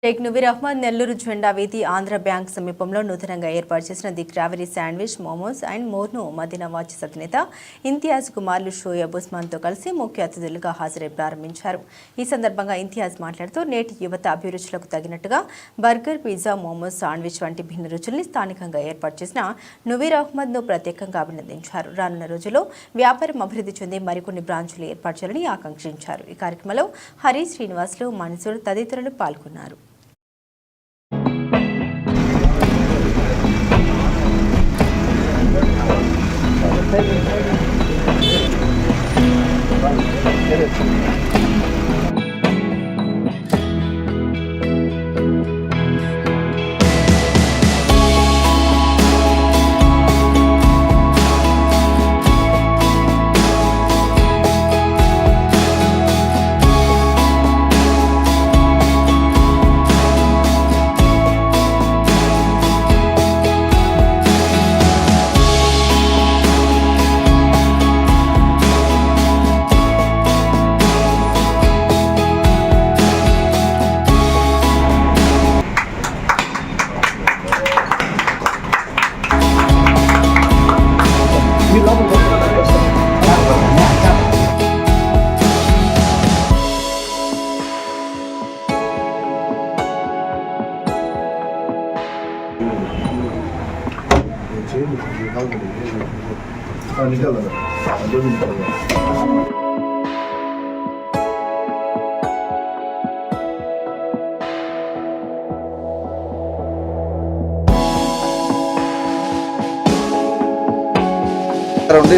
షేక్ నువీర్ అహ్మద్ నెల్లూరు జెండా వీధి ఆంధ్ర బ్యాంక్ సమీపంలో నూతనంగా ఏర్పాటు చేసిన the cravery sandwich momos and మోర్ను మదీనా వాచ్ అధినేత ఇంతియాజ్ కుమార్లు షోయబ్ ఉస్మాన్తో కలిసి ముఖ్య అతిథులుగా హాజరై ప్రారంభించారు. ఈ సందర్భంగా ఇంతియాజ్ మాట్లాడుతూ నేటి యువత అభిరుచులకు తగినట్టుగా బర్గర్, పిజ్జా, మోమోస్, శాండ్విచ్ వంటి భిన్న రుచుల్ని స్థానికంగా ఏర్పాటు చేసిన నువీర్ అహ్మద్ను ప్రత్యేకంగా అభినందించారు. రానున్న రోజుల్లో వ్యాపారం అభివృద్ధి చెంది మరికొన్ని బ్రాంచులు ఏర్పాటు చేయాలని ఆకాంక్షించారు. ఈ కార్యక్రమంలో హరి, శ్రీనివాసులు, మన్సూర్ తదితరులు పాల్గొన్నారు.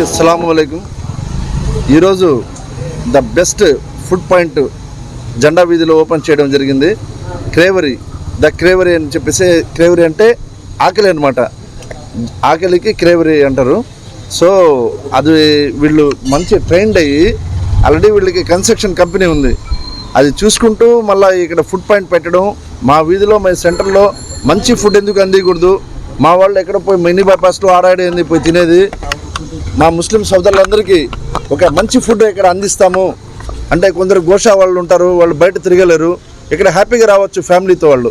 అస్సలాముఅలైకుం. ఈరోజు ద బెస్ట్ ఫుడ్ పాయింట్ జెండా వీధిలో ఓపెన్ చేయడం జరిగింది. క్రేవరీ, ద క్రేవరీ అని చెప్పేసి, క్రేవరీ అంటే ఆకలి అనమాట, ఆకలికి క్రేవరీ అంటారు. సో అది వీళ్ళు మంచి ట్రైన్డ్ అయ్యి ఆల్రెడీ వీళ్ళకి కన్స్ట్రక్షన్ కంపెనీ ఉంది, అది చూసుకుంటూ మళ్ళీ ఇక్కడ ఫుడ్ పాయింట్ పెట్టడం. మా వీధిలో, మా సెంటర్లో మంచి ఫుడ్ ఎందుకు అందియకూడదు, మా వాళ్ళు ఎక్కడ పోయి మినీ బైపాస్లో ఆడాడేంది పోయి తినేది, మా ముస్లిం సోదరులందరికీ ఒక మంచి ఫుడ్ ఇక్కడ అందిస్తాము అంటే, కొందరు గోషా వాళ్ళు ఉంటారు, వాళ్ళు బయట తిరగలేరు, ఇక్కడ హ్యాపీగా రావచ్చు ఫ్యామిలీతో. వాళ్ళు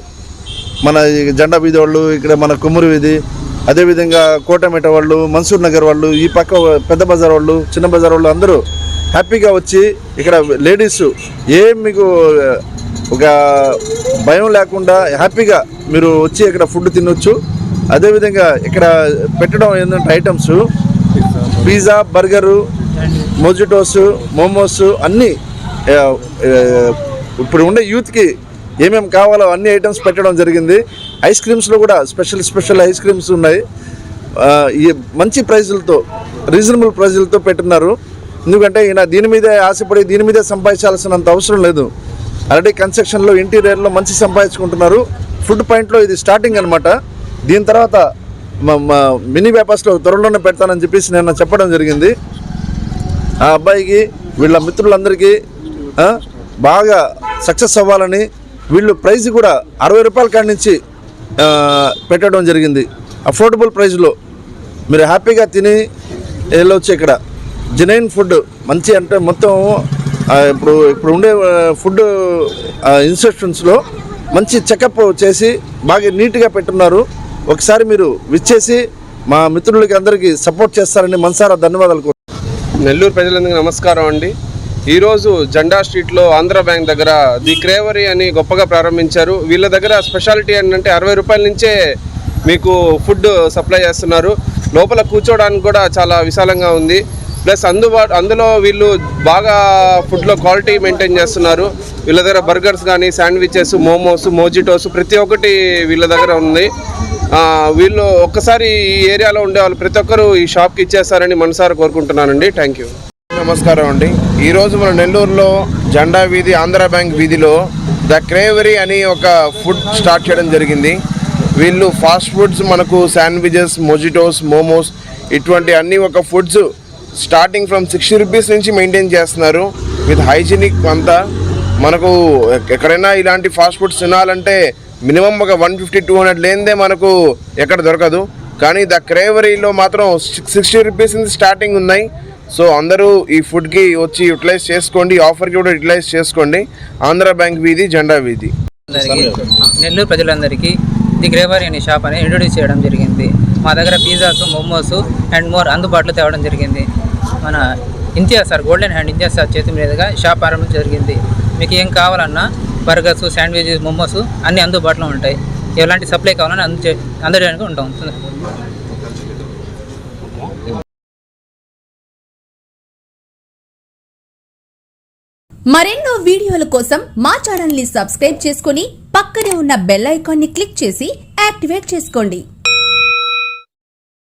మన జెండా వీధి వాళ్ళు, ఇక్కడ మన కుమ్మరి వీధి, అదేవిధంగా కోటమేట వాళ్ళు, మన్సూర్ నగర్ వాళ్ళు, ఈ పక్క పెద్ద బజార్ వాళ్ళు, చిన్న బజార్ వాళ్ళు అందరూ హ్యాపీగా వచ్చి ఇక్కడ లేడీస్ మీకు ఒక భయం లేకుండా హ్యాపీగా మీరు వచ్చి ఇక్కడ ఫుడ్ తినొచ్చు. అదేవిధంగా ఇక్కడ పెట్టడం ఏంటంటే items pizza, burger, mojitos, momos అన్నీ ఇప్పుడు ఉండే యూత్కి ఏమేమి కావాలో అన్ని ఐటమ్స్ పెట్టడం జరిగింది. ఐస్ క్రీమ్స్లో కూడా స్పెషల్ ఐస్ క్రీమ్స్ ఉన్నాయి. ఈ మంచి ప్రైజులతో, రీజనబుల్ ప్రైజులతో పెట్టున్నారు. ఎందుకంటే ఈయన దీని మీదే ఆశపడి దీని మీదే సంపాదించాల్సినంత అవసరం లేదు. ఆల్రెడీ కన్స్ట్రక్షన్లో, ఇంటీరియర్లో మంచి సంపాదించుకుంటున్నారు. ఫుడ్ పాయింట్లో ఇది స్టార్టింగ్ అనమాట. దీని తర్వాత మినీ వ్యాపార్స్లో త్వరలోనే పెడతానని చెప్పేసి నేను చెప్పడం జరిగింది. ఆ అబ్బాయికి, వీళ్ళ మిత్రులందరికీ బాగా సక్సెస్ అవ్వాలని, వీళ్ళు ప్రైజ్ కూడా 60 రూపాయల కాడి నుంచి పెట్టడం జరిగింది. అఫోర్డబుల్ ప్రైజ్లో మీరు హ్యాపీగా తిని వెళ్ళవచ్చు. ఇక్కడ జెన్యూన్ ఫుడ్ మంచి, అంటే మొత్తం ఇప్పుడు ఉండే ఫుడ్ ఇన్స్టిట్యూషన్స్లో మంచి చెకప్ చేసి బాగా నీట్గా పెట్టున్నారు. ఒకసారి మీరు విచ్చేసి మా మిత్రులకి అందరికీ సపోర్ట్ చేస్తారని మనసారా ధన్యవాదాలు. నెల్లూరు ప్రజలందరికీ నమస్కారం అండి. ఈరోజు జెండా స్ట్రీట్లో ఆంధ్ర బ్యాంక్ దగ్గర ది క్రేవరీ అని గొప్పగా ప్రారంభించారు. వీళ్ళ దగ్గర స్పెషాలిటీ ఏంటంటే 60 రూపాయల నుంచే మీకు ఫుడ్ సప్లై చేస్తున్నారు. లోపల కూర్చోవడానికి కూడా చాలా విశాలంగా ఉంది. ప్లస్ అందులో వీళ్ళు బాగా ఫుడ్లో క్వాలిటీ మెయింటైన్ చేస్తున్నారు. వీళ్ళ దగ్గర బర్గర్స్ కానీ, శాండ్విచెస్, మోమోస్, మోజిటోస్ ప్రతి ఒక్కటి వీళ్ళ దగ్గర ఉంది. వీళ్ళు ఒక్కసారి ఈ ఏరియాలో ఉండే వాళ్ళు ప్రతి ఒక్కరు ఈ షాప్కి ఇచ్చేస్తారని మనసారా కోరుకుంటున్నానండి. Thank you. నమస్కారం అండి. ఈరోజు మన నెల్లూరులో జెండా వీధి, ఆంధ్ర బ్యాంక్ వీధిలో ద క్రేవరీ అని ఒక ఫుడ్ స్టార్ట్ చేయడం జరిగింది. వీళ్ళు ఫాస్ట్ ఫుడ్స్, మనకు శాండ్విచెస్, మొజిటోస్, మోమోస్ ఇటువంటి అన్ని ఒక ఫుడ్స్ స్టార్టింగ్ ఫ్రమ్ 60 రూపీస్ నుంచి మెయింటైన్ చేస్తున్నారు. విత్ హైజీనిక్ అంతా. మనకు ఎక్కడైనా ఇలాంటి ఫాస్ట్ ఫుడ్స్ తినాలంటే మినిమం ఒక 150-200 లేనిదే మనకు ఎక్కడ దొరకదు. కానీ ద క్రేవరీలో మాత్రం 60 రూపీస్ నుంచి స్టార్టింగ్ ఉన్నాయి. సో అందరూ ఈ ఫుడ్కి వచ్చి యూటిలైజ్ చేసుకోండి, ఆఫర్కి కూడా యూటిలైజ్ చేసుకోండి. ఆంధ్ర బ్యాంక్ వీధి, జెండా వీధి. నెల్లూరు ప్రజలందరికీ ది గ్రేవరీ అనే షాప్ అనేది ఇంట్రొడ్యూస్ చేయడం జరిగింది. మా దగ్గర పిజ్జాస్, మోమోస్ అండ్ మోర్ అందుబాటులో తేవడం జరిగింది. మన Imtiaz sir, golden hand Imtiaz sir చేతి మీదుగా షాప్ ప్రారంభించడం జరిగింది. మీకు ఏం కావాలన్నా బర్గర్స్, శాండ్విచెస్, మోమోస్ అన్నీ అందుబాటులో ఉంటాయి. ఎలాంటి సప్లై కావాలన్నా అందజేయడానికి ఉంటాం. మరెన్నో వీడియోల కోసం మా ఛానల్ ని సబ్స్క్రైబ్ చేసుకుని పక్కనే ఉన్న బెల్ ఐకాన్ ని క్లిక్ చేసి యాక్టివేట్ చేసుకోండి.